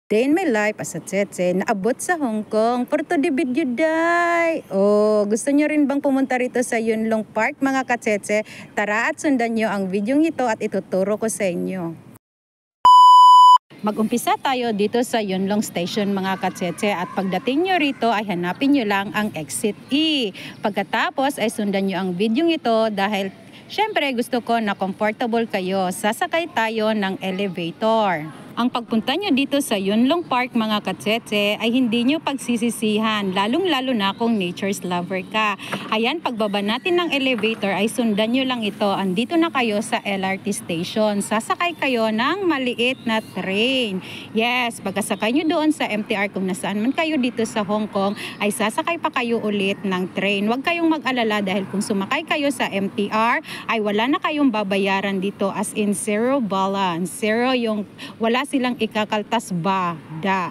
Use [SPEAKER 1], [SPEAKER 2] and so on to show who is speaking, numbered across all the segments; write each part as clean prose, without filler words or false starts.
[SPEAKER 1] Day in my life as a tsetse, naabot sa Hong Kong. For to the video day. Gusto nyo rin bang pumunta rito sa Yunlong Park mga katsetse? Tara at sundan nyo ang video ito at ituturo ko sa inyo. Mag-umpisa tayo dito sa Yunlong Station mga katsetse at pagdating nyo rito ay hanapin nyo lang ang exit E. Pagkatapos ay sundan nyo ang video ito dahil syempre gusto ko na comfortable kayo. Sasakay tayo ng elevator. Ang pagpunta nyo dito sa Yunlong Park mga katsetse ay hindi nyo pagsisisihan, lalong-lalo na kung nature's lover ka. Ayan, pagbaba natin ng elevator ay sundan nyo lang ito. Andito na kayo sa LRT station. Sasakay kayo ng maliit na train. Yes, pagkasakay nyo doon sa MTR kung nasaan man kayo dito sa Hong Kong, ay sasakay pa kayo ulit ng train. Huwag kayong mag-alala dahil kung sumakay kayo sa MTR ay wala na kayong babayaran dito, as in zero balance. Zero yung wala silang ikakaltas ba, da.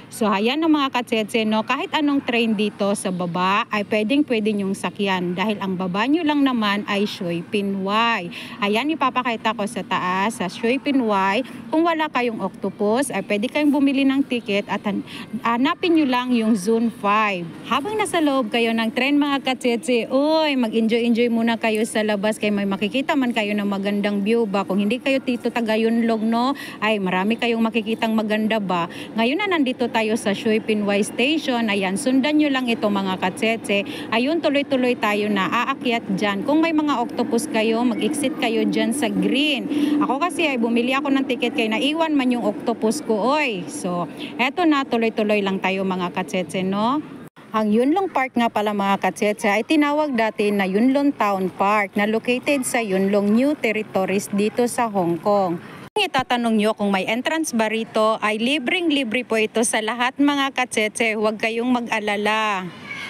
[SPEAKER 1] So ayan ang mga katsetse, no? Kahit anong train dito sa baba ay pwede nyong sakyan dahil ang baba nyo lang naman ay Shui Pin Y. Ayan, ipapakita ko sa taas sa Shui Pin Y. Kung wala kayong octopus ay pwede kayong bumili ng ticket at hanapin nyo lang yung Zone 5. Habang nasa loob kayo ng train mga katsetse, mag-enjoy muna kayo sa labas kaya may makikita man kayo ng magandang view ba. Kung hindi kayo dito taga Yunlong, no, ay marami kayong makikitang maganda ba. Ngayon na nandito tayo sa Shui Pin Y Station. Ayan, sundan nyo lang ito mga katsetse. Ayun, tuloy-tuloy tayo na aakyat dyan. Kung may mga octopus kayo, mag-exit kayo dyan sa green. Ako kasi ay bumili ako ng ticket kaya naiwan man yung octopus ko, oy. So, eto na, tuloy-tuloy lang tayo mga katsetse, no? Ang Yunlong Park nga pala mga katsetse ay tinawag dati na Yunlong Town Park na located sa Yunlong New Territories dito sa Hong Kong. Kung itatanong nyo kung may entrance ba rito ay libreng-libre po ito sa lahat mga katsetse. Huwag kayong mag-alala.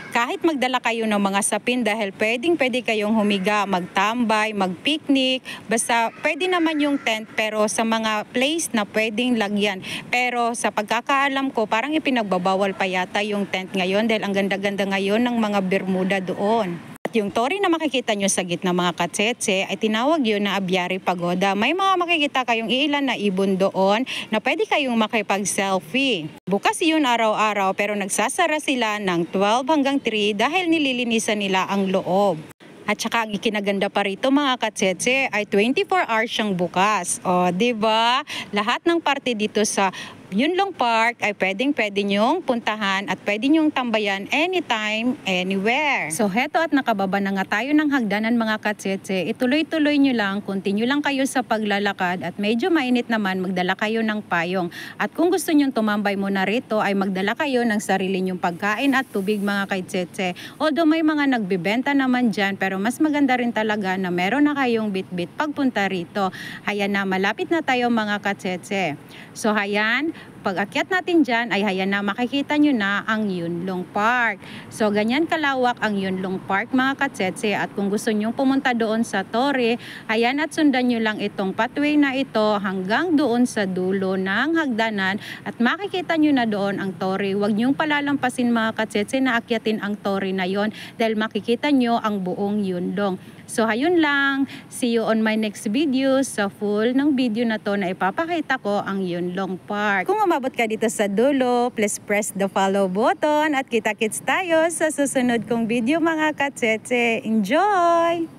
[SPEAKER 1] Kahit magdala kayo ng mga sapin dahil pwede kayong humiga, magtambay, magpicnic, basta pwede naman yung tent pero sa mga place na pwedeng lagyan. Pero sa pagkakaalam ko parang ipinagbabawal pa yata yung tent ngayon dahil ang ganda-ganda ngayon ng mga Bermuda doon. At yung torii na makikita nyo sa gitna mga katsetse ay tinawag yun na Abiary Pagoda. May mga makikita kayong ilan na ibon doon na pwede kayong makipag-selfie. Bukas yun araw-araw pero nagsasara sila ng 12 hanggang 3 dahil nililinisan nila ang loob. At saka ang ikinaganda pa rito mga katsetse ay 24 hours siyang bukas. O, diba? Lahat ng parte dito sa Yunlong Park ay pwede nyong puntahan at pwede nyong tambayan anytime, anywhere. So heto at nakababa na nga tayo ng hagdanan mga katsetse. Ituloy-tuloy nyo lang, continue lang kayo sa paglalakad at medyo mainit naman, magdala kayo ng payong. At kung gusto nyong tumambay muna rito ay magdala kayo ng sarili nyong pagkain at tubig mga katsetse. Although may mga nagbibenta naman dyan pero mas maganda rin talaga na meron na kayong bitbit pagpunta rito. Hayan na, malapit na tayo mga katsetse. So hayan, pag akyat natin dyan ay hayan na makikita nyo na ang Yunlong Park. So ganyan kalawak ang Yunlong Park mga katsetse at kung gusto nyong pumunta doon sa Torre, ayan at sundan nyo lang itong pathway na ito hanggang doon sa dulo ng hagdanan at makikita nyo na doon ang Torre. Huwag nyong palalampasin mga katsetse na akyatin ang Torre na yon dahil makikita nyo ang buong Yunlong. So hayun lang, see you on my next video. Sa full ng video na to na ipapakita ko ang Yunlong Park. Kung umabot ka dito sa dulo, please press the follow button at kita-kits tayo sa susunod kong video mga katsetse. Enjoy!